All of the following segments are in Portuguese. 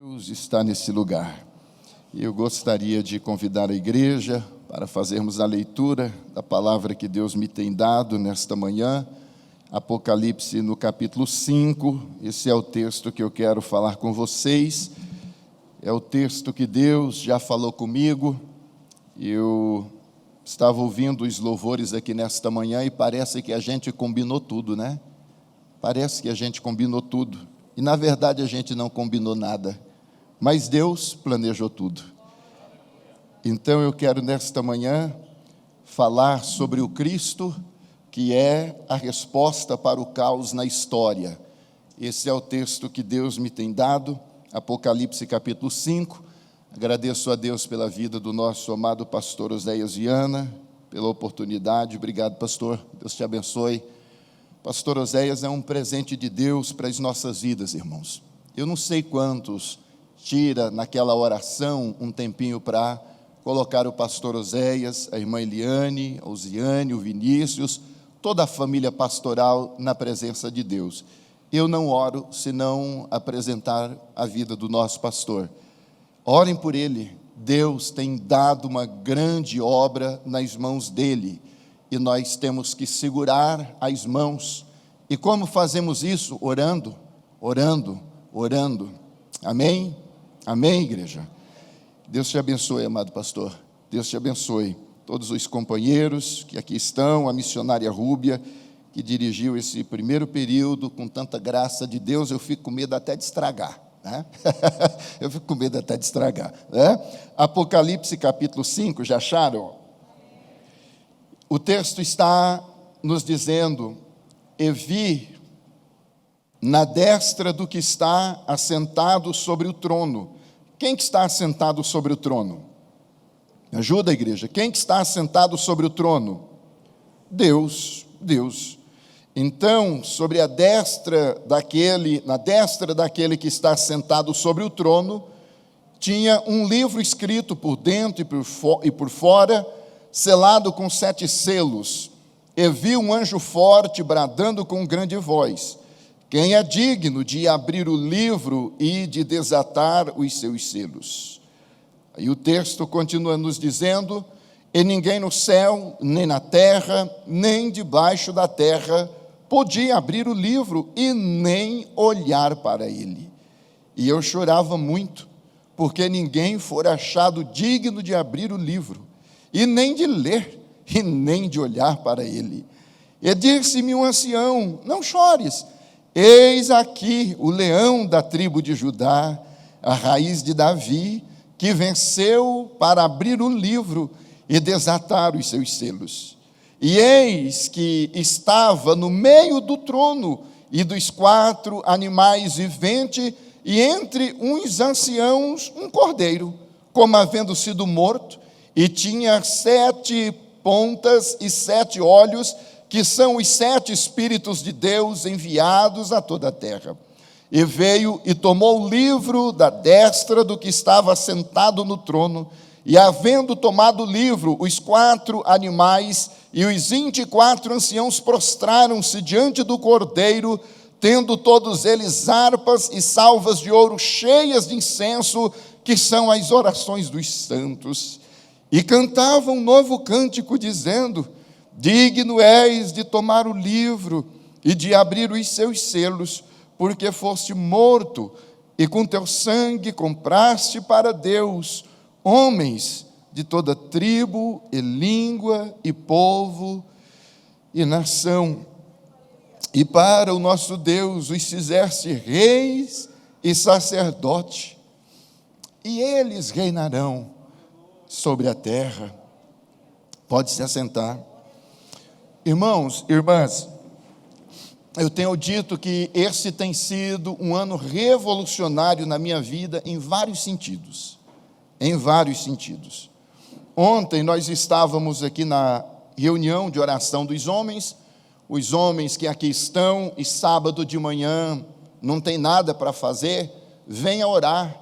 Deus está nesse lugar. Eu gostaria de convidar a igreja para fazermos a leitura da palavra que Deus me tem dado nesta manhã. Apocalipse no capítulo 5, esse é o texto que eu quero falar com vocês. É o texto que Deus já falou comigo. Eu estava ouvindo os louvores aqui nesta manhã e parece que a gente combinou tudo, né? Parece que a gente combinou tudo. E na verdade a gente não combinou nada. Mas Deus planejou tudo. Então eu quero nesta manhã falar sobre o Cristo, que é a resposta para o caos na história. Esse é o texto que Deus me tem dado, Apocalipse capítulo 5. Agradeço a Deus pela vida do nosso amado pastor Oséias Viana, pela oportunidade. Obrigado, pastor. Deus te abençoe. Pastor Oséias é um presente de Deus para as nossas vidas, irmãos. Eu não sei quantos tira naquela oração um tempinho para colocar o pastor Oséias, a irmã Eliane, a Osiane, o Vinícius, toda a família pastoral na presença de Deus. Eu não oro se não apresentar a vida do nosso pastor. Orem por ele. Deus tem dado uma grande obra nas mãos dele e nós temos que segurar as mãos. E como fazemos isso? Orando, orando, orando. Amém? Amém, igreja? Deus te abençoe, amado pastor. Deus te abençoe. Todos os companheiros que aqui estão, a missionária Rúbia, que dirigiu esse primeiro período com tanta graça de Deus, eu fico com medo até de estragar, né? Eu fico com medo até de estragar, né? Apocalipse capítulo 5, já acharam? O texto está nos dizendo: e vi na destra do que está assentado sobre o trono. Quem que está assentado sobre o trono? Me ajuda, igreja. Quem que está assentado sobre o trono? Deus, Deus. Então, na destra daquele que está sentado sobre o trono, tinha um livro escrito por dentro e por fora, selado com 7 selos. E vi um anjo forte bradando com grande voz: quem é digno de abrir o livro e de desatar os seus selos? Aí o texto continua nos dizendo: e ninguém no céu, nem na terra, nem debaixo da terra, podia abrir o livro e nem olhar para ele. E eu chorava muito, porque ninguém fora achado digno de abrir o livro, e nem de ler, e nem de olhar para ele. E disse-me um ancião: não chores, eis aqui o leão da tribo de Judá, a raiz de Davi, que venceu para abrir o livro e desatar os seus selos. E eis que estava no meio do trono e dos 4 animais viventes, e entre uns anciãos um cordeiro, como havendo sido morto, e tinha 7 pontas e 7 olhos, que são os 7 Espíritos de Deus enviados a toda a terra. E veio e tomou o livro da destra do que estava sentado no trono, e havendo tomado o livro, os 4 animais e os 24 anciãos prostraram-se diante do cordeiro, tendo todos eles harpas e salvas de ouro cheias de incenso, que são as orações dos santos. E cantavam um novo cântico, dizendo: digno és de tomar o livro e de abrir os seus selos, porque foste morto, e com teu sangue compraste para Deus homens de toda tribo, e língua, e povo, e nação. E para o nosso Deus os fizeste reis e sacerdote, e eles reinarão sobre a terra. Pode se assentar. Irmãos, irmãs, eu tenho dito que esse tem sido um ano revolucionário na minha vida em vários sentidos. Em vários sentidos. Ontem nós estávamos aqui na reunião de oração dos homens, os homens que aqui estão, e sábado de manhã não tem nada para fazer, venha orar.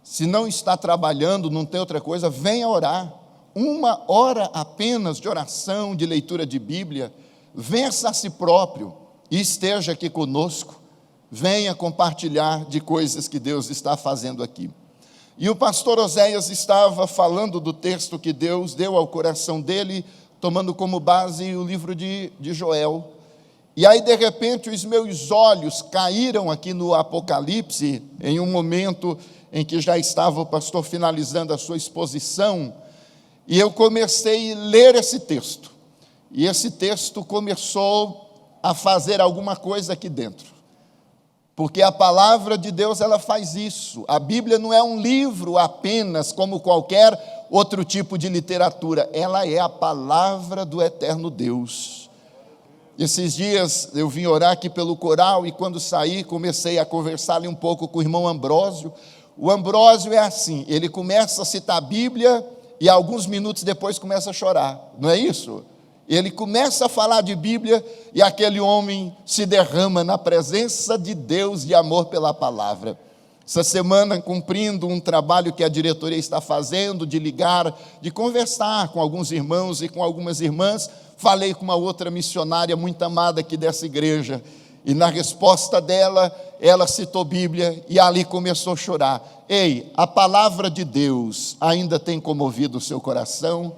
Se não está trabalhando, não tem outra coisa, venha orar. 1 hora apenas de oração, de leitura de Bíblia. Vença a si próprio e esteja aqui conosco. venha compartilhar de coisas que Deus está fazendo aqui. E o pastor Oséias estava falando do texto que Deus deu ao coração dele, tomando como base o livro de Joel. E aí, de repente, os meus olhos caíram aqui no Apocalipse, em um momento em que já estava o pastor finalizando a sua exposição, e eu comecei a ler esse texto. E esse texto começou a fazer alguma coisa aqui dentro. Porque a palavra de Deus, ela faz isso. A Bíblia não é um livro apenas como qualquer outro tipo de literatura. Ela é a palavra do eterno Deus. Esses dias eu vim orar aqui pelo coral e quando saí comecei a conversar ali um pouco com o irmão Ambrósio. O Ambrósio é assim, ele começa a citar a Bíblia e alguns minutos depois começa a chorar. Não é isso? Ele começa a falar de Bíblia e aquele homem se derrama na presença de Deus de amor pela palavra. Essa semana, cumprindo um trabalho que a diretoria está fazendo, de ligar, de conversar com alguns irmãos e com algumas irmãs, falei com uma outra missionária muito amada aqui dessa igreja. E na resposta dela, ela citou Bíblia e ali começou a chorar. Ei, a palavra de Deus ainda tem comovido o seu coração?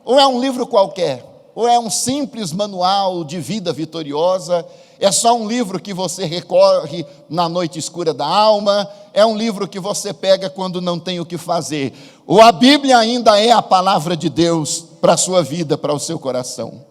Ou é um livro qualquer? Ou é um simples manual de vida vitoriosa? É só um livro que você recorre na noite escura da alma? É um livro que você pega quando não tem o que fazer? Ou a Bíblia ainda é a palavra de Deus para a sua vida, para o seu coração?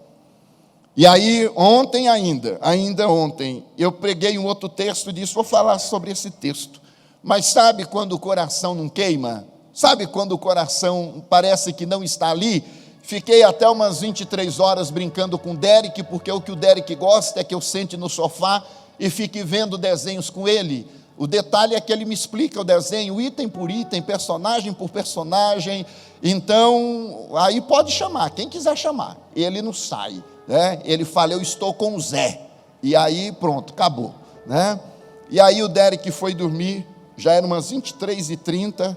E aí, ontem ainda ontem, eu preguei um outro texto e disse, vou falar sobre esse texto. Mas sabe quando o coração não queima? Sabe quando o coração parece que não está ali? Fiquei até umas 23 horas brincando com o Derek, porque o que o Derek gosta é que eu sente no sofá e fique vendo desenhos com ele. O detalhe é que ele me explica o desenho, item por item, personagem por personagem. Então, aí pode chamar, quem quiser chamar. Ele não sai, né? Ele fala, eu estou com o Zé. E aí, pronto, acabou, né? E aí o Derek foi dormir, já eram umas 23h30.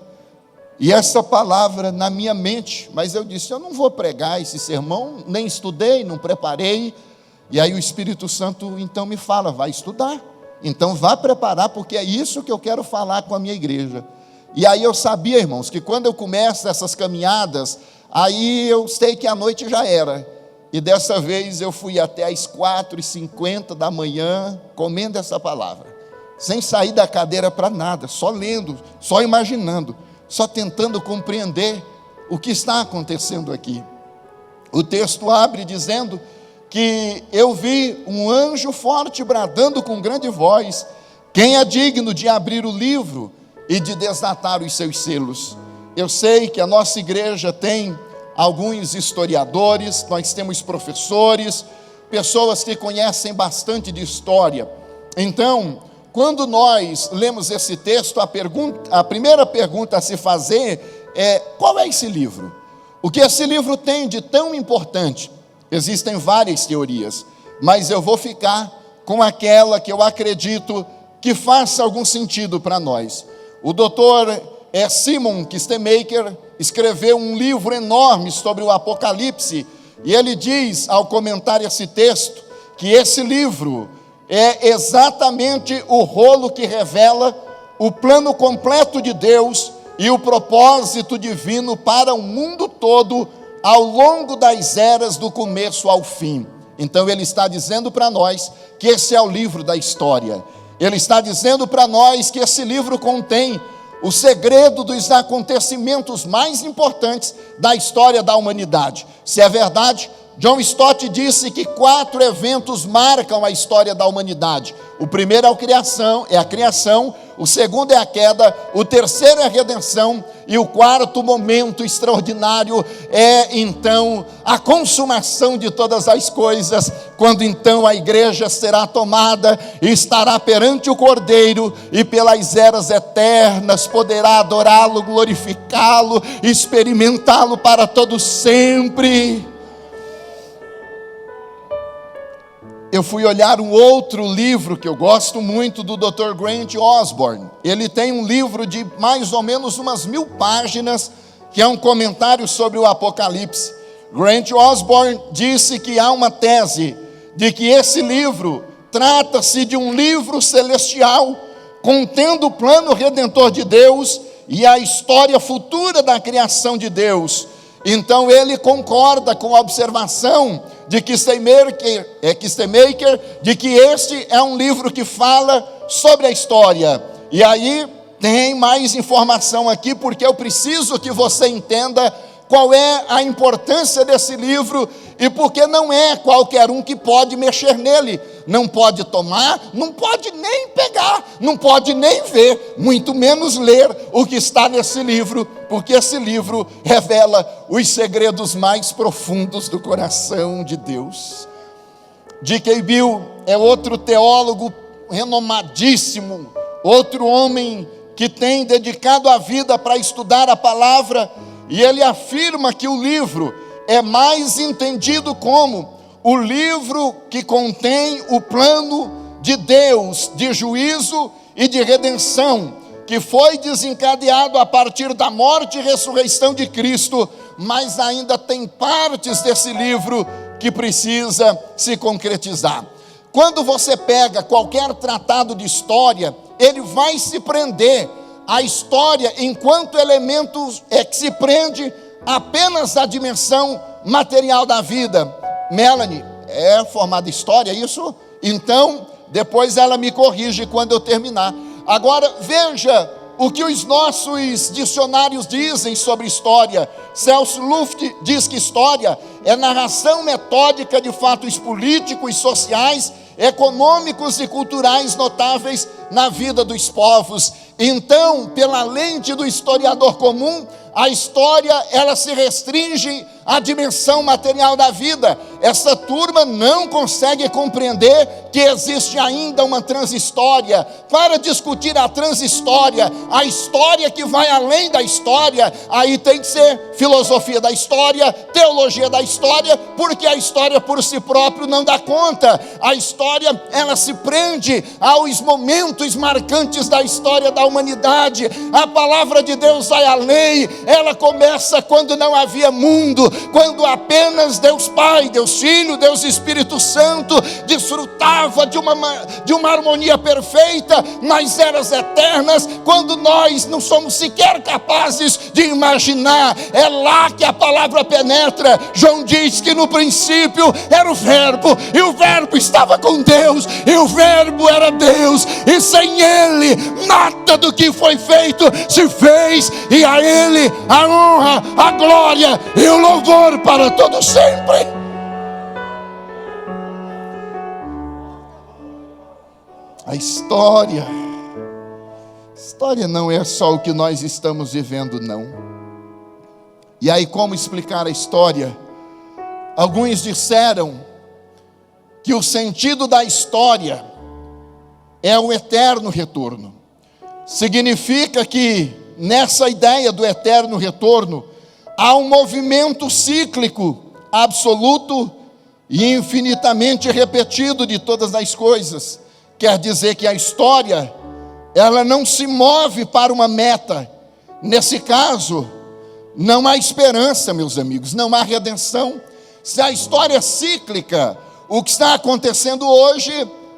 E essa palavra na minha mente, mas eu disse, eu não vou pregar esse sermão, nem estudei, não preparei. E aí o Espírito Santo então me fala, vai estudar. Então vá preparar, porque é isso que eu quero falar com a minha igreja. E aí eu sabia, irmãos, que quando eu começo essas caminhadas, aí eu sei que a noite já era. E dessa vez eu fui até às 4h50 da manhã, comendo essa palavra. Sem sair da cadeira para nada, só lendo, só imaginando. Só tentando compreender o que está acontecendo aqui. O texto abre dizendo que eu vi um anjo forte bradando com grande voz, quem é digno de abrir o livro e de desatar os seus selos? Eu sei que a nossa igreja tem alguns historiadores, nós temos professores, pessoas que conhecem bastante de história. Então, quando nós lemos esse texto, a primeira pergunta a se fazer é, qual é esse livro? O que esse livro tem de tão importante? Existem várias teorias, mas eu vou ficar com aquela que eu acredito que faça algum sentido para nós. O doutor Simon Kistemaker escreveu um livro enorme sobre o Apocalipse, e ele diz, ao comentar esse texto, que esse livro é exatamente o rolo que revela o plano completo de Deus e o propósito divino para o mundo todo ao longo das eras do começo ao fim. Então ele está dizendo para nós que esse é o livro da história. Ele está dizendo para nós que esse livro contém o segredo dos acontecimentos mais importantes da história da humanidade. Se é verdade, John Stott disse que 4 eventos marcam a história da humanidade. O primeiro é a criação, o segundo é a queda, o terceiro é a redenção, e o quarto momento extraordinário é então a consumação de todas as coisas, quando então a igreja será tomada e estará perante o Cordeiro, e pelas eras eternas poderá adorá-lo, glorificá-lo, experimentá-lo para todo sempre. Eu fui olhar um outro livro que eu gosto muito, do Dr. Grant Osborne. Ele tem um livro de mais ou menos umas 1000 páginas, que é um comentário sobre o Apocalipse. Grant Osborne disse que há uma tese de que esse livro Trata-se de um livro celestial, contendo o plano redentor de Deus e a história futura da criação de Deus. Então ele concorda com a observação de Kistemaker, de que este é um livro que fala sobre a história. E aí tem mais informação aqui, porque eu preciso que você entenda qual é a importância desse livro e porque não é qualquer um que pode mexer nele. Não pode tomar, não pode nem pegar, não pode nem ver, muito menos ler o que está nesse livro, porque esse livro revela os segredos mais profundos do coração de Deus. D.K. Bill é outro teólogo renomadíssimo, outro homem que tem dedicado a vida para estudar a palavra, e ele afirma que o livro é mais entendido como o livro que contém o plano de Deus de juízo e de redenção, que foi desencadeado a partir da morte e ressurreição de Cristo, mas ainda tem partes desse livro que precisa se concretizar. Quando você pega qualquer tratado de história, ele vai se prender à história enquanto elementos que se prende apenas à dimensão material da vida. Melanie, é formada em história isso? Então, depois ela me corrige quando eu terminar. Agora, veja o que os nossos dicionários dizem sobre história. Celso Luft diz que história é narração metódica de fatos políticos, sociais, econômicos e culturais notáveis na vida dos povos. Então, pela lente do historiador comum, a história, ela se restringe à dimensão material da vida. Essa turma não consegue compreender que existe ainda uma transhistória. Para discutir a transhistória, a história que vai além da história, aí tem que ser filosofia da história, teologia da história, porque a história por si próprio não dá conta. A história, ela se prende aos momentos marcantes da história da humanidade. A palavra de Deus vai além. Ela começa quando não havia mundo, quando apenas Deus Pai, Deus Filho, Deus Espírito Santo desfrutava de uma harmonia perfeita nas eras eternas, quando nós não somos sequer capazes de imaginar. É lá que a palavra penetra. João diz que no princípio era o Verbo, e o Verbo estava com Deus, e o Verbo era Deus, e sem Ele nada do que foi feito se fez, e a Ele a honra, a glória e o louvor para todo sempre. A história não é só o que nós estamos vivendo, não. E aí, como explicar a história? Alguns disseram que o sentido da história é o eterno retorno. Significa que nessa ideia do eterno retorno há um movimento cíclico absoluto e infinitamente repetido de todas as coisas. Quer dizer que a história, ela não se move para uma meta. Nesse caso, não há esperança, meus amigos, não há redenção. Se a história é cíclica, o que está acontecendo hoje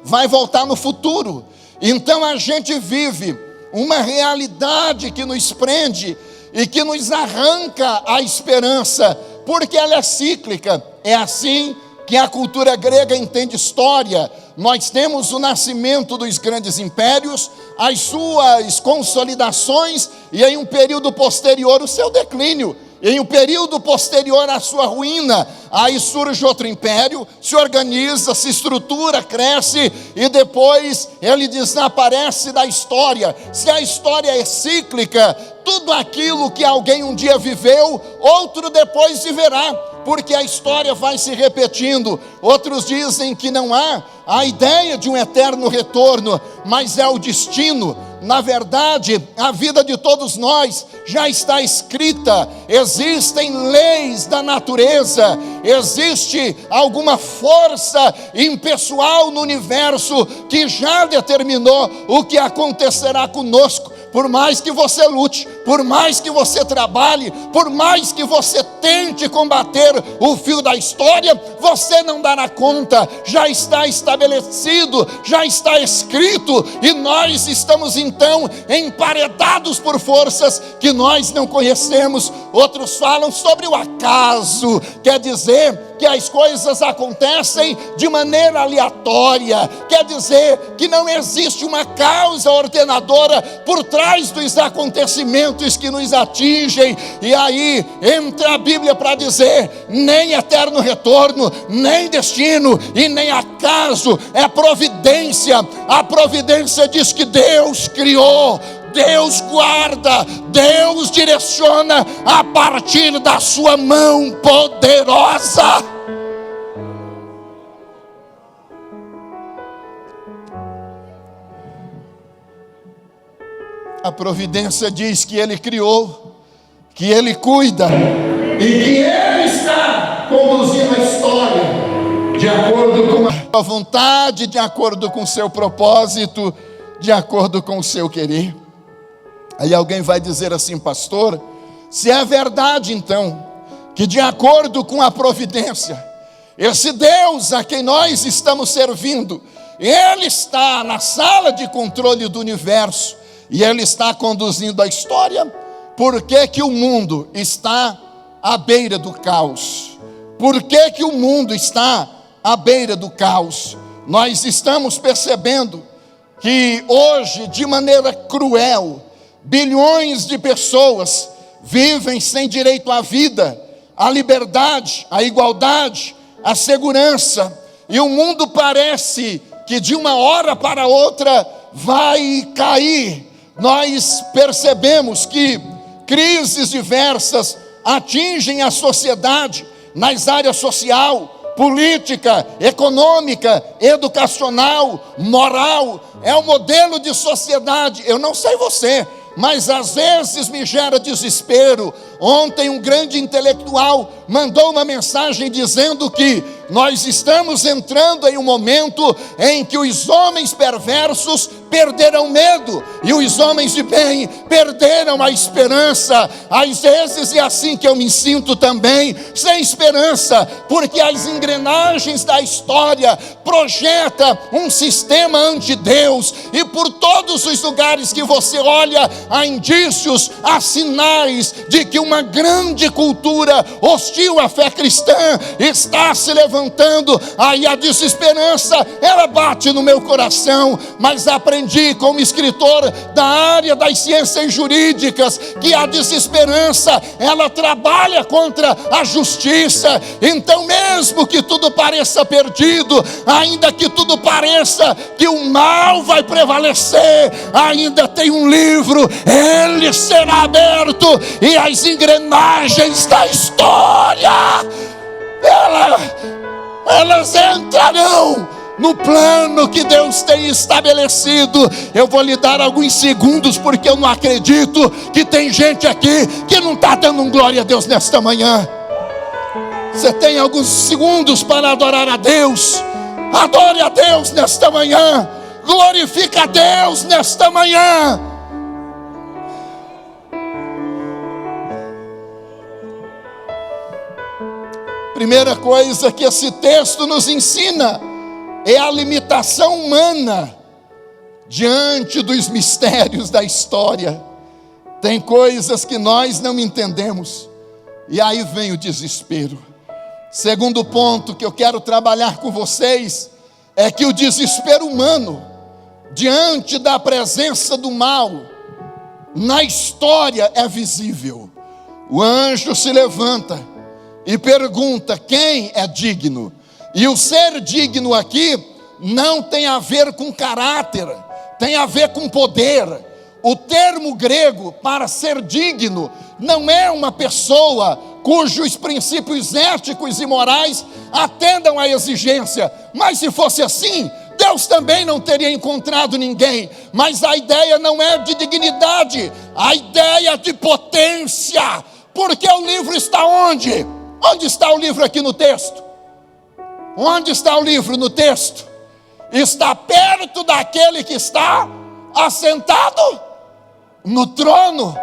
vai voltar no futuro. Então a gente vive uma realidade que nos prende e que nos arranca a esperança, porque ela é cíclica. É assim que a cultura grega entende história. Nós temos o nascimento dos grandes impérios, as suas consolidações, e em um período posterior o seu declínio. Em um período posterior à sua ruína, aí surge outro império, se organiza, se estrutura, cresce, e depois ele desaparece da história. Se a história é cíclica, tudo aquilo que alguém um dia viveu, outro depois viverá, porque a história vai se repetindo. Outros dizem que não há a ideia de um eterno retorno, mas é o destino. Na verdade, a vida de todos nós já está escrita. Existem leis da natureza, existe alguma força impessoal no universo que já determinou o que acontecerá conosco. por mais que você lute, por mais que você trabalhe, por mais que você tente combater o fio da história, você não dará conta. Já está estabelecido, já está escrito, e nós estamos então emparedados por forças que nós não conhecemos. Outros falam sobre o acaso, quer dizer que as coisas acontecem de maneira aleatória, quer dizer que não existe uma causa ordenadora por trás dos acontecimentos que nos atingem. E aí entra a Bíblia para dizer: nem eterno retorno, nem destino e nem acaso, é providência. A providência diz que Deus criou, Deus guarda, Deus direciona a partir da sua mão poderosa. A providência diz que Ele criou, que Ele cuida e que Ele está conduzindo a história de acordo com a sua vontade, de acordo com o seu propósito, de acordo com o seu querer. Aí alguém vai dizer assim: pastor, se é verdade então que de acordo com a providência, esse Deus a quem nós estamos servindo, Ele está na sala de controle do universo e Ele está conduzindo a história, por que que o mundo está à beira do caos? Por que que o mundo está à beira do caos? Nós estamos percebendo que hoje, de maneira cruel, bilhões de pessoas vivem sem direito à vida, à liberdade, à igualdade, à segurança. E o mundo parece que de uma hora para outra vai cair. Nós percebemos que crises diversas atingem a sociedade nas áreas social, política, econômica, educacional, moral. É um modelo de sociedade. Eu não sei você, mas às vezes me gera desespero. Ontem um grande intelectual mandou uma mensagem dizendo que nós estamos entrando em um momento em que os homens perversos perderam medo e os homens de bem perderam a esperança. Às vezes é assim que eu me sinto também, sem esperança, porque as engrenagens da história projetam um sistema anti-Deus, e por todos os lugares que você olha, há indícios, há sinais de que uma grande cultura hostil à fé cristã está se levantando. Aí a desesperança, ela bate no meu coração, mas aprendi como escritor da área das ciências jurídicas que a desesperança, ela trabalha contra a justiça. Então, mesmo que tudo pareça perdido, ainda que tudo pareça que o mal vai prevalecer, ainda tem um livro, ele será aberto e as engrenagens da história, elas entrarão no plano que Deus tem estabelecido. Eu vou lhe dar alguns segundos, porque eu não acredito que tem gente aqui que não está dando um glória a Deus nesta manhã. Você tem alguns segundos para adorar a Deus. Adore a Deus nesta manhã. Glorifica a Deus nesta manhã. Primeira coisa que esse texto nos ensina é a limitação humana diante dos mistérios da história. Tem coisas que nós não entendemos, e aí vem o desespero. Segundo ponto que eu quero trabalhar com vocês é que o desespero humano diante da presença do mal na história é visível. O anjo se levanta e pergunta: quem é digno? E o ser digno aqui não tem a ver com caráter, tem a ver com poder. O termo grego para ser digno não é uma pessoa cujos princípios éticos e morais atendam à exigência. Mas se fosse assim, Deus também não teria encontrado ninguém. Mas a ideia não é de dignidade, a ideia de potência. Porque o livro está onde? Onde está o livro aqui no texto? Onde está o livro no texto? Está perto daquele que está assentado no trono,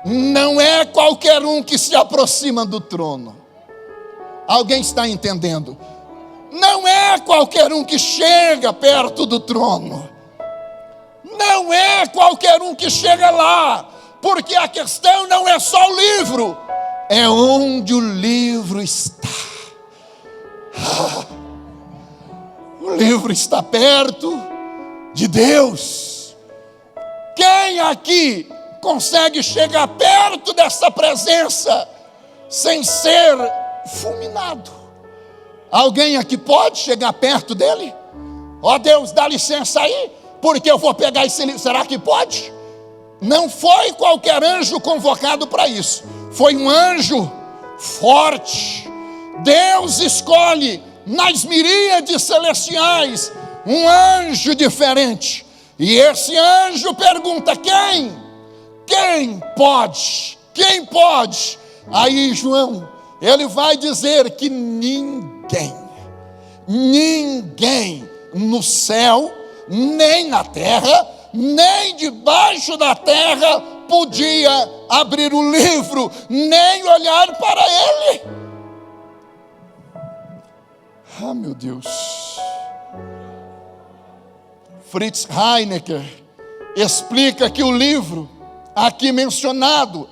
não é qualquer um que se aproxima do trono. Alguém está entendendo? Não é qualquer um que chega perto do trono. Não é qualquer um que chega lá, porque a questão não é só o livro, é onde o livro está. O livro está perto de Deus. Quem aqui consegue chegar perto dessa presença sem ser fulminado? Alguém aqui pode chegar perto dele? Ó Deus, dá licença aí, porque eu vou pegar esse livro. Será que pode? Não foi qualquer anjo convocado para isso. Foi um anjo forte. Deus escolhe nas miríades celestiais um anjo diferente. E esse anjo pergunta: quem pode? Quem pode? Aí João, ele vai dizer que ninguém no céu, nem na terra, nem debaixo da terra podia abrir o livro, nem olhar para ele. Ah, meu Deus. Fritz Heinecker explica que o livro aqui mencionado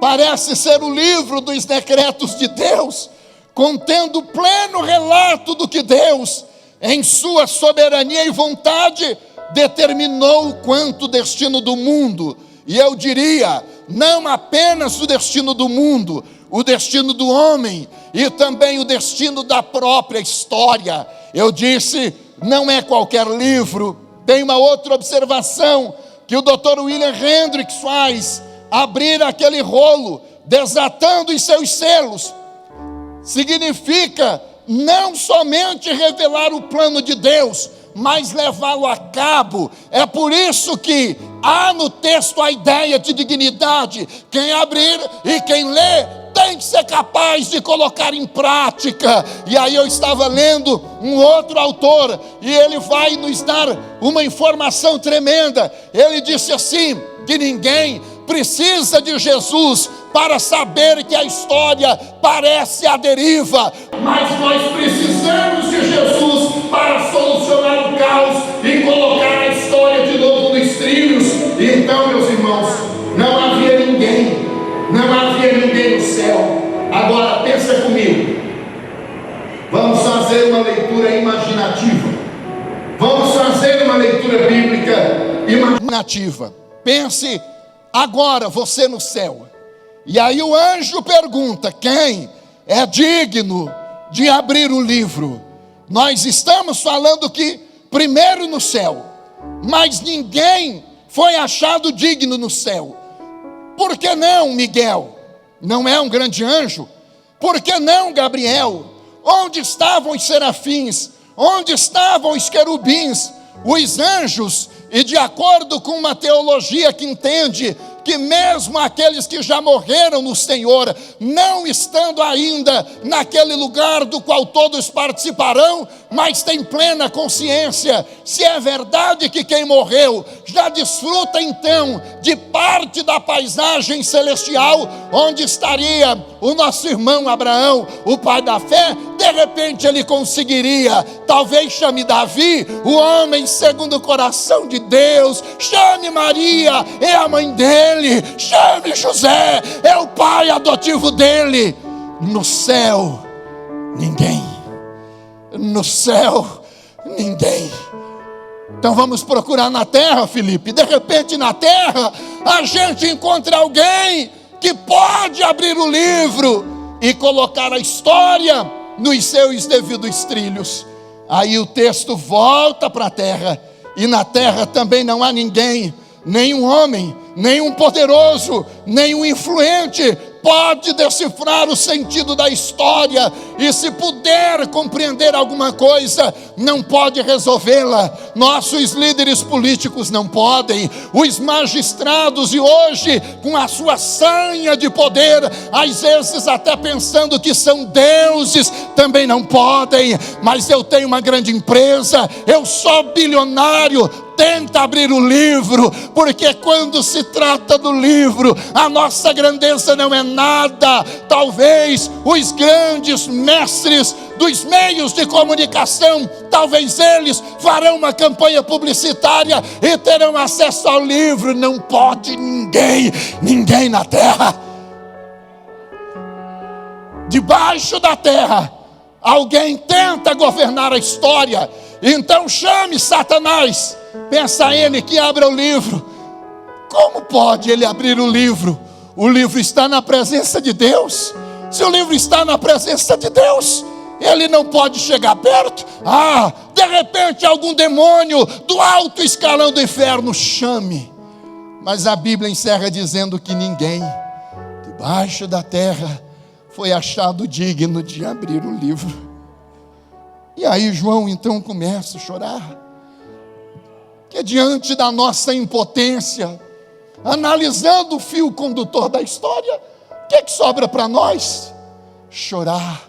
parece ser o livro dos decretos de Deus, contendo pleno relato do que Deus, em sua soberania e vontade, determinou quanto o destino do mundo. E eu diria, não apenas o destino do mundo, o destino do homem e também o destino da própria história. Eu disse, não é qualquer livro. Tem uma outra observação que o Dr. William Hendricks faz: abrir aquele rolo, desatando os seus selos, significa não somente revelar o plano de Deus, mas levá-lo a cabo. É por isso que há no texto a ideia de dignidade. Quem abrir e quem lê tem que ser capaz de colocar em prática. E aí eu estava lendo um outro autor, e ele vai nos dar uma informação tremenda. Ele disse assim, que ninguém precisa de Jesus para saber que a história parece à deriva, mas nós precisamos de Jesus para solucionar o caos e colocar a história de novo nos trilhos. Então, meus irmãos, não havia ninguém no céu. Agora pensa comigo, vamos fazer uma leitura imaginativa, vamos fazer uma leitura bíblica imaginativa. Pense agora você no céu, e aí o anjo pergunta: quem é digno de abrir o livro? Nós estamos falando que primeiro no céu, mas ninguém foi achado digno no céu. Por que não Miguel? Não é um grande anjo? Por que não Gabriel? Onde estavam os serafins? Onde estavam os querubins? Os anjos? E de acordo com uma teologia que entende que mesmo aqueles que já morreram no Senhor, não estando ainda naquele lugar do qual todos participarão, mas tem plena consciência, se é verdade que quem morreu já desfruta então de parte da paisagem celestial, onde estaria o nosso irmão Abraão, o pai da fé. De repente ele conseguiria, talvez chame Davi, o homem segundo o coração de Deus, chame Maria, é a mãe dele, chame José, é o pai adotivo dele. No céu, ninguém. No céu, ninguém. Então vamos procurar na terra, Felipe. De repente na terra a gente encontra alguém que pode abrir o livro e colocar a história nos seus devidos trilhos. Aí o texto volta para a terra, e na terra também não há ninguém, nenhum homem, nenhum poderoso, nenhum influente pode decifrar o sentido da história, e se puder compreender alguma coisa, não pode resolvê-la. Nossos líderes políticos não podem, os magistrados, e hoje com a sua sanha de poder, às vezes até pensando que são deuses, também não podem. Mas eu tenho uma grande empresa, eu sou bilionário, tenta abrir o livro, porque quando se trata do livro, a nossa grandeza não é nada. Talvez os grandes mestres dos meios de comunicação, talvez eles farão uma campanha publicitária e terão acesso ao livro. Não pode ninguém na terra, debaixo da terra, alguém tenta governar a história. Então chame Satanás, pensa ele que abra o livro. Como pode ele abrir o livro? O livro está na presença de Deus. Se o livro está na presença de Deus, ele não pode chegar perto. De repente algum demônio do alto escalão do inferno chame. Mas a Bíblia encerra dizendo que ninguém debaixo da terra foi achado digno de abrir o livro. E aí João então começa a chorar, que diante da nossa impotência, analisando o fio condutor da história, o que sobra para nós? Chorar,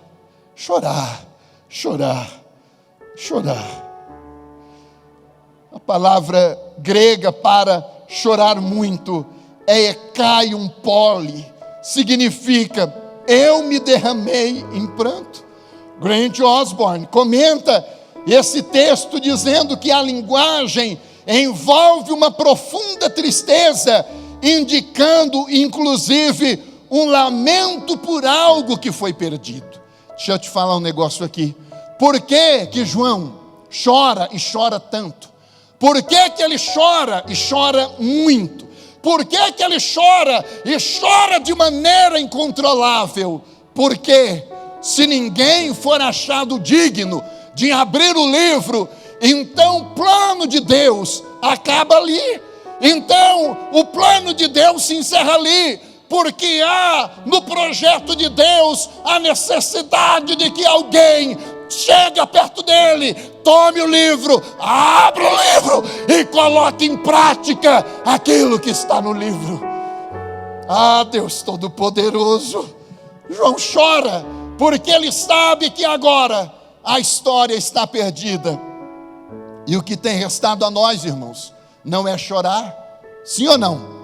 chorar, chorar, chorar. A palavra grega para chorar muito é ekaion poli, significa eu me derramei em pranto. Grant Osborne comenta esse texto dizendo que a linguagem envolve uma profunda tristeza, indicando inclusive um lamento por algo que foi perdido. Deixa eu te falar um negócio aqui. Por que João chora e chora tanto? Por que ele chora e chora muito? Por que ele chora e chora de maneira incontrolável? Porque se ninguém for achado digno de abrir o livro, então o plano de Deus acaba ali. Então o plano de Deus se encerra ali, porque há no projeto de Deus a necessidade de que alguém chegue perto dele, tome o livro, abra o livro e coloque em prática aquilo que está no livro. Deus Todo-Poderoso, João chora porque ele sabe que agora a história está perdida. E o que tem restado a nós, irmãos, não é chorar? Sim ou não?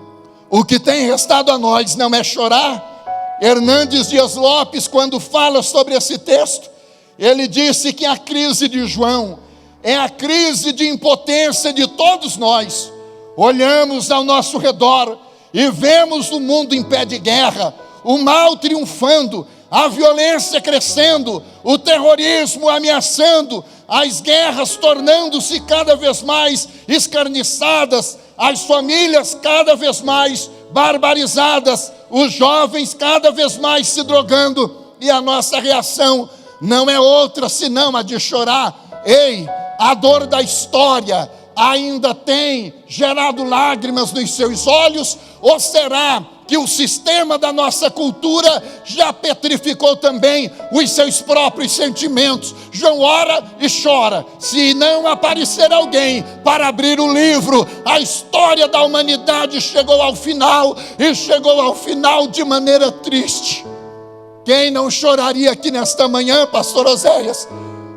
O que tem restado a nós não é chorar? Hernandes Dias Lopes, quando fala sobre esse texto, ele disse que a crise de João é a crise de impotência de todos nós. Olhamos ao nosso redor e vemos o mundo em pé de guerra, o mal triunfando, a violência crescendo, o terrorismo ameaçando, as guerras tornando-se cada vez mais escarniçadas, as famílias cada vez mais barbarizadas, os jovens cada vez mais se drogando, e a nossa reação não é outra senão a de chorar. Ei, a dor da história ainda tem gerado lágrimas nos seus olhos? Ou será que o sistema da nossa cultura já petrificou também os seus próprios sentimentos? João ora e chora. Se não aparecer alguém para abrir o livro, a história da humanidade chegou ao final, e chegou ao final de maneira triste. Quem não choraria aqui nesta manhã, pastor Oséias,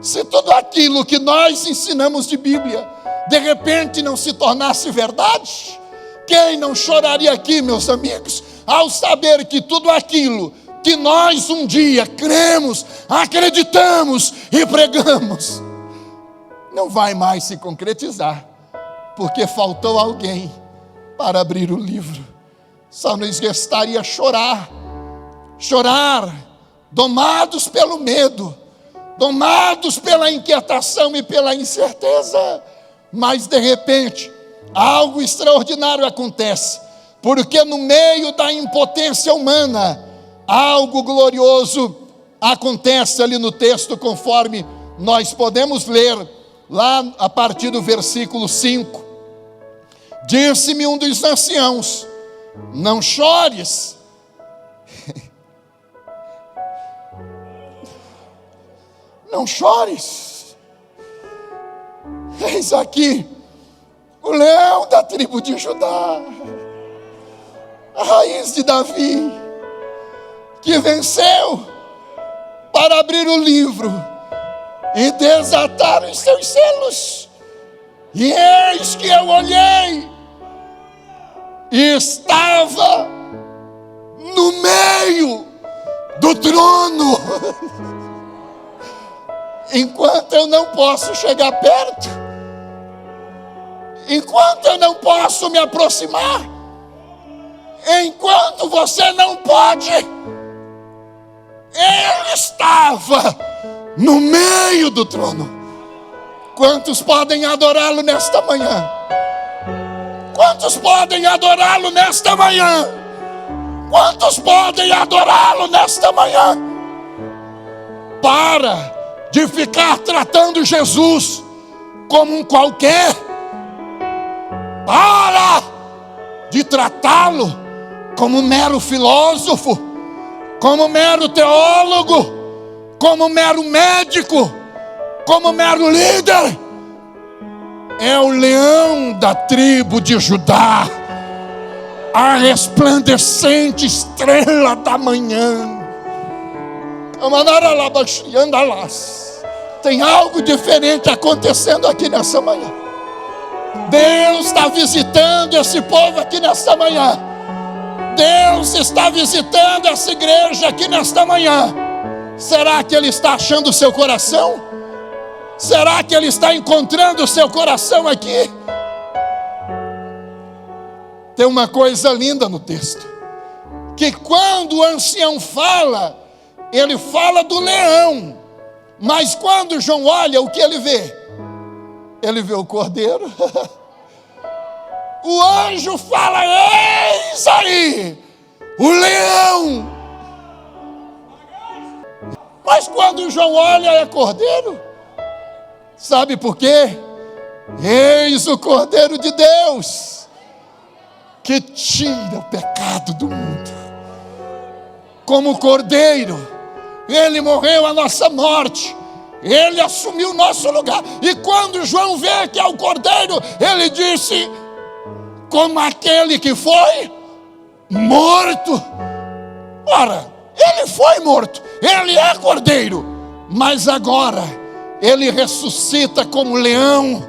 se tudo aquilo que nós ensinamos de Bíblia de repente não se tornasse verdade? Quem não choraria aqui, meus amigos, ao saber que tudo aquilo que nós um dia cremos, acreditamos e pregamos, não vai mais se concretizar, porque faltou alguém para abrir o livro? Só nos restaria chorar, domados pelo medo, domados pela inquietação e pela incerteza. Mas de repente, algo extraordinário acontece, porque no meio da impotência humana, algo glorioso acontece ali no texto, conforme nós podemos ler, lá a partir do versículo 5. Disse-me um dos anciãos: não chores. Não chores. Eis aqui o leão da tribo de Judá, a raiz de Davi, que venceu para abrir o livro e desatar os seus selos. E eis que eu olhei, e estava no meio do trono. Enquanto eu não posso chegar perto, enquanto eu não posso me aproximar, enquanto você não pode, ele estava no meio do trono. Quantos podem adorá-lo nesta manhã? Quantos podem adorá-lo nesta manhã? Quantos podem adorá-lo nesta manhã? Para de ficar tratando Jesus como um qualquer. Para de tratá-lo como um mero filósofo, como um mero teólogo, como um mero médico, como um mero líder. É o leão da tribo de Judá, a resplandecente estrela da manhã. Tem algo diferente acontecendo aqui nessa manhã. Deus está visitando esse povo aqui nesta manhã. Deus está visitando essa igreja aqui nesta manhã. Será que Ele está achando o seu coração? Será que Ele está encontrando o seu coração aqui? Tem uma coisa linda no texto, que quando o ancião fala, ele fala do leão. Mas quando João olha, o que ele vê? Ele vê o cordeiro. O anjo fala: eis aí o leão. Mas quando João olha, é cordeiro. Sabe por quê? Eis o Cordeiro de Deus, que tira o pecado do mundo. Como cordeiro, Ele morreu a nossa morte, Ele assumiu o nosso lugar. E quando João vê que é o cordeiro, ele disse: como aquele que foi morto. Ora, Ele foi morto, Ele é cordeiro, mas agora Ele ressuscita como leão.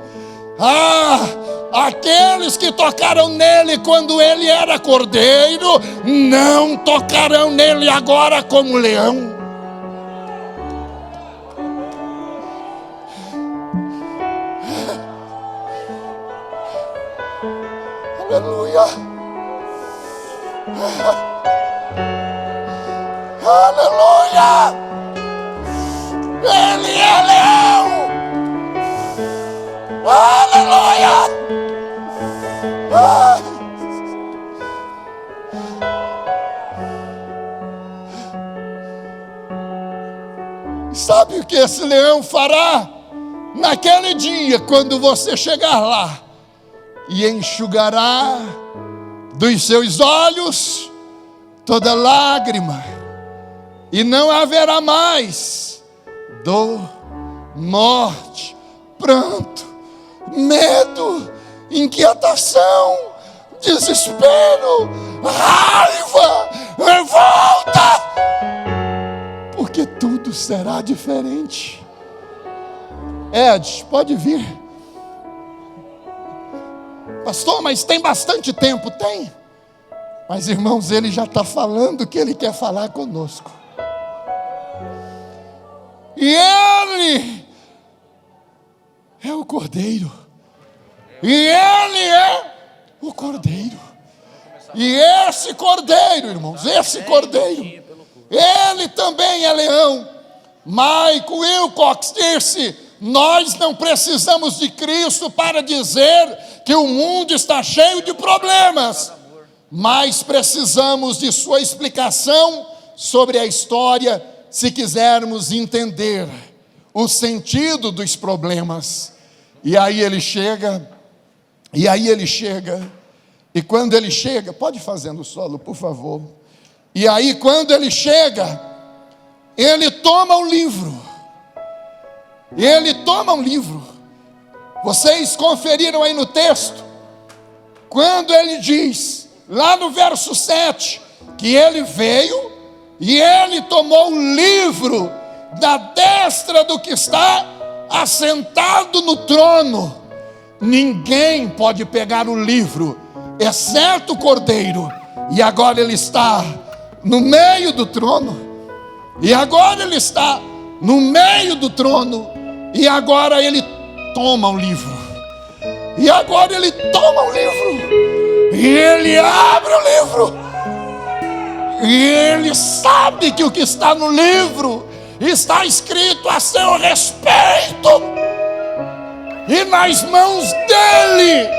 Aqueles que tocaram nele quando ele era cordeiro, não tocarão nele agora como leão. Aleluia. Aleluia. Ele é leão. Aleluia. Sabe o que esse leão fará naquele dia, quando você chegar lá? E enxugará dos seus olhos toda lágrima, e não haverá mais dor, morte, pranto, medo, inquietação, desespero, raiva, revolta, porque tudo será diferente. Ed, pode vir. Pastor, mas tem bastante tempo. Tem. Mas irmãos, Ele já está falando que Ele quer falar conosco. E Ele é o Cordeiro. E Ele é o Cordeiro. E esse Cordeiro, irmãos, esse Cordeiro, Ele também é leão. Mike Wilcox disse: nós não precisamos de Cristo para dizer que o mundo está cheio de problemas, mas precisamos de sua explicação sobre a história, se quisermos entender o sentido dos problemas. E aí ele chega, e quando ele chega, pode fazer no solo, por favor. E aí quando ele chega, ele toma um livro. Vocês conferiram aí no texto, quando ele diz, lá no verso 7, que ele veio e ele tomou um livro da destra do que está assentado no trono. ninguém pode pegar o livro, exceto o Cordeiro. E agora ele está no meio do trono. E agora ele está no meio do trono. E agora ele toma o livro. E agora ele toma o livro. E ele abre o livro. E ele sabe que o que está no livro está escrito a seu respeito. E nas mãos dele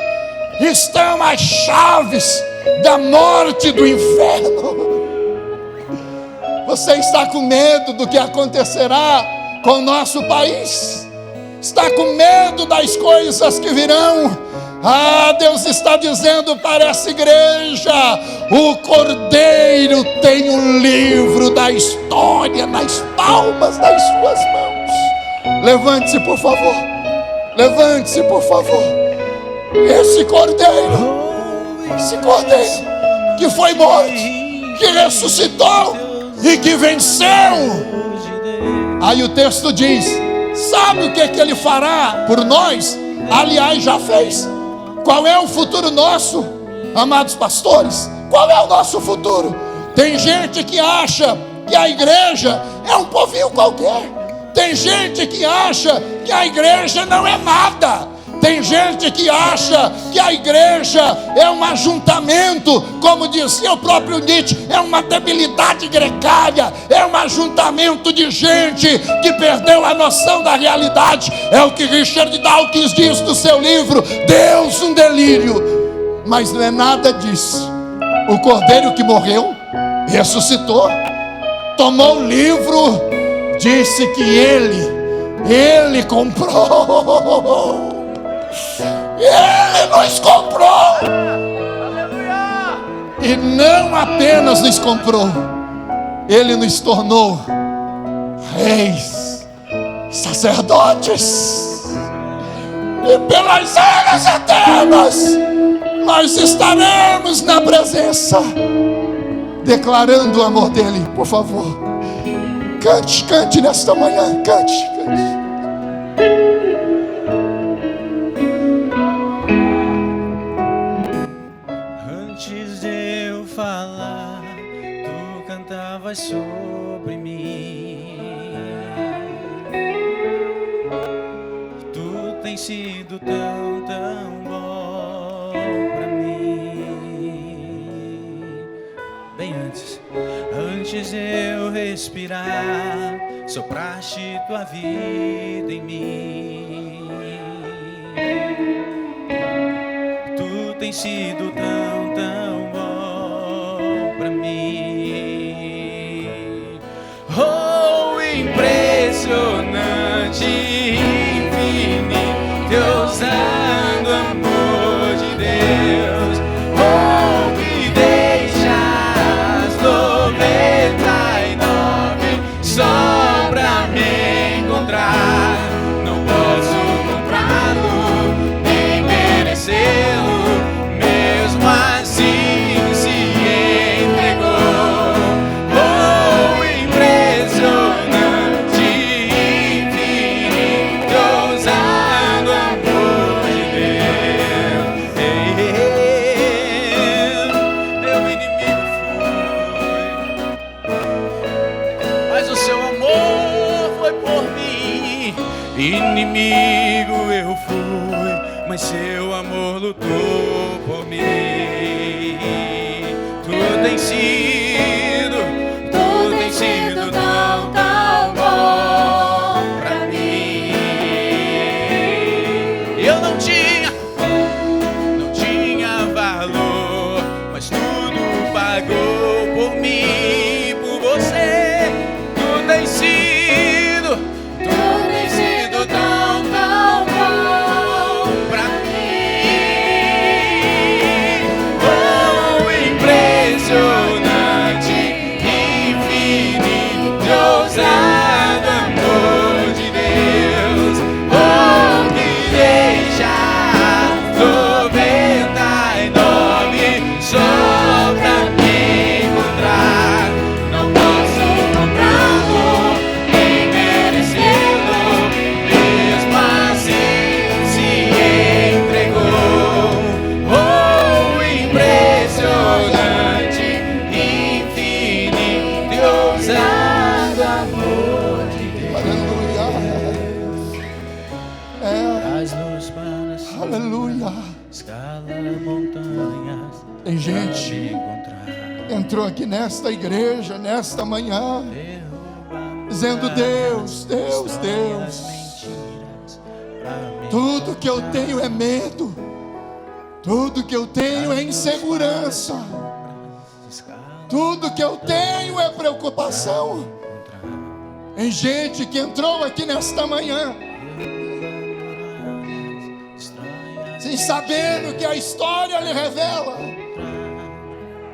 estão as chaves da morte e do inferno. Você está com medo do que acontecerá com o nosso país? Está com medo das coisas que virão? Deus está dizendo para essa igreja: o Cordeiro tem o livro da história nas palmas das suas mãos. Levante-se, por favor. Levante-se, por favor. Esse Cordeiro que foi morto, que ressuscitou e que venceu. Aí o texto diz: sabe o que ele fará por nós? Aliás, já fez. Qual é o futuro nosso, amados pastores? Qual é o nosso futuro? Tem gente que acha que a igreja é um povinho qualquer. Tem gente que acha que a igreja não é nada. Tem gente que acha que a igreja é um ajuntamento, como dizia o próprio Nietzsche, é uma debilidade gregária, é um ajuntamento de gente que perdeu a noção da realidade. É o que Richard Dawkins diz no seu livro, Deus, um delírio. Mas não é nada disso. O Cordeiro que morreu, ressuscitou, tomou o livro, disse que ele comprou. Ele nos comprou. E não apenas nos comprou, Ele nos tornou reis, sacerdotes. E pelas eras eternas nós estaremos na presença, declarando o amor dEle. Por favor, cante nesta manhã, cante. Sobre mim, tu tens sido tão bom pra mim. Bem antes de eu respirar, sopraste tua vida em mim. Tu tens sido tão bom pra mim. Oh, impressionante, infinito, ousando amor de Deus. Oh, me deixas 99 só pra me encontrar. Não posso comprá-lo, nem merecê-lo, mesmo assim se entregou. Inimigo eu fui, mas seu amor lutou por mim. Tu tens sido tão bom pra mim. Eu não tinha valor, mas tudo pagou por mim, por você. Tu tens sido tão bom pra mim. Oh, Escala montanhas. Tem gente entrou aqui nesta igreja, nesta manhã, dizendo: Deus, Deus, Deus, tudo que eu tenho é medo, tudo que eu tenho é insegurança, tudo que eu tenho é preocupação. Tem gente que entrou aqui nesta manhã sem saber o que a história lhe revela.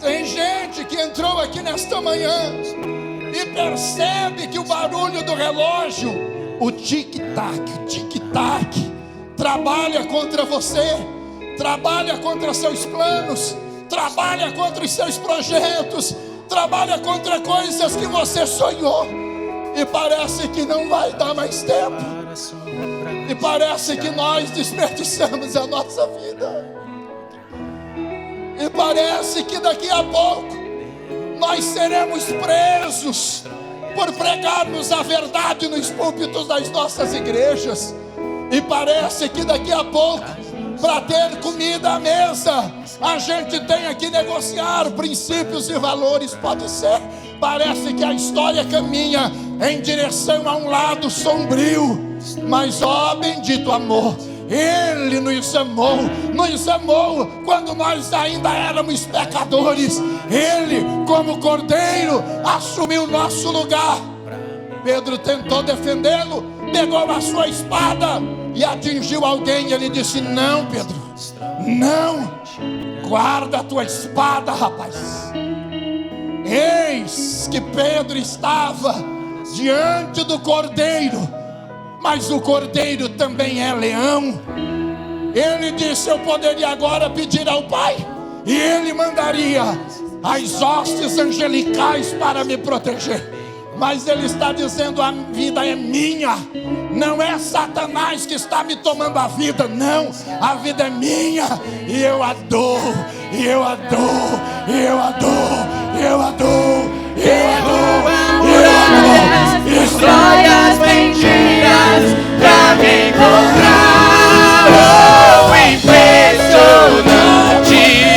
Tem gente que entrou aqui nesta manhã e percebe que o barulho do relógio, o tic-tac, trabalha contra você, trabalha contra seus planos, trabalha contra os seus projetos, trabalha contra coisas que você sonhou, e parece que não vai dar mais tempo, e parece que nós desperdiçamos a nossa vida, e parece que daqui a pouco nós seremos presos por pregarmos a verdade nos púlpitos das nossas igrejas, e parece que daqui a pouco, para ter comida à mesa, a gente tem que negociar princípios e valores. Pode ser. Parece que a história caminha em direção a um lado sombrio, mas ó bendito amor, Ele nos amou quando nós ainda éramos pecadores. Ele, como cordeiro, assumiu nosso lugar. Pedro tentou defendê-lo, pegou a sua espada e atingiu alguém. Ele disse: não, Pedro, não, guarda a tua espada, rapaz. Eis que Pedro estava diante do cordeiro, mas o cordeiro também é leão. Ele disse: eu poderia agora pedir ao Pai, e Ele mandaria as hostes angelicais para me proteger. Mas Ele está dizendo: a vida é minha, não é Satanás que está me tomando a vida, não, a vida é minha, e eu a dou, e eu a dou, e eu a dou, e eu a dou, e eu a dou, e eu a dou. Destrói as mentiras pra me encontrar. Oh, impressionante, infinito,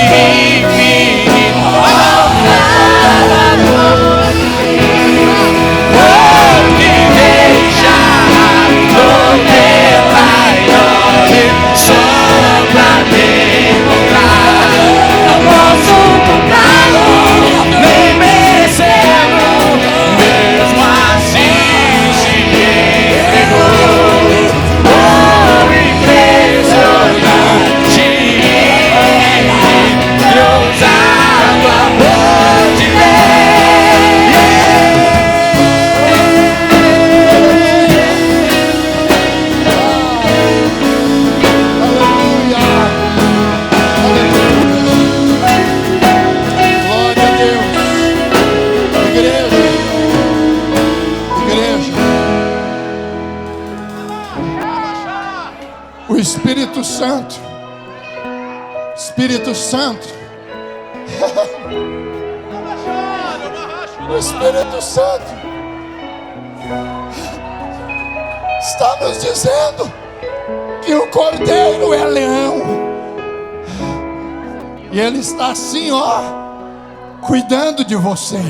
Espírito Santo, o Espírito Santo está nos dizendo que o cordeiro é leão, e ele está assim, ó, cuidando de você.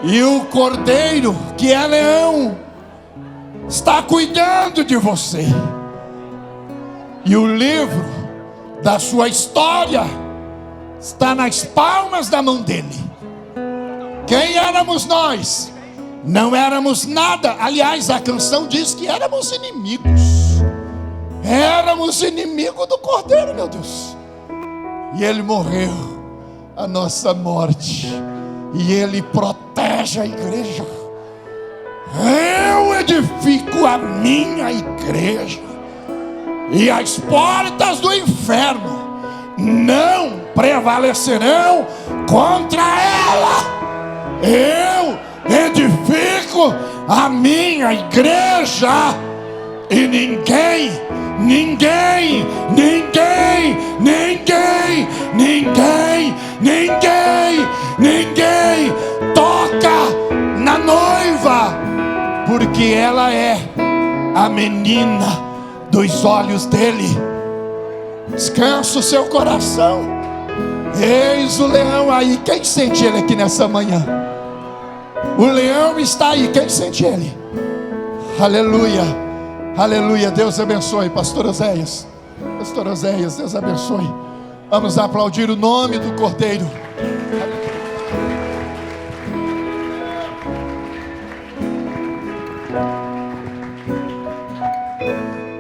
E o cordeiro, que é leão, está cuidando de você. E o livro da sua história está nas palmas da mão dele. Quem éramos nós? Não éramos nada. Aliás, a canção diz que éramos inimigos. Éramos inimigos do cordeiro, meu Deus. E ele morreu a nossa morte, e ele protege a igreja. Eu edifico a minha igreja, e as portas do inferno não prevalecerão contra ela. Eu edifico a minha igreja, e ninguém toca na noiva, porque ela é a menina dos olhos dele. Descansa o seu coração. Eis o leão aí. Quem sente ele aqui nessa manhã? O leão está aí. Quem sente ele? Aleluia, aleluia. Deus abençoe, pastor Oséias. Pastor Oséias, Deus abençoe. Vamos aplaudir o nome do Cordeiro.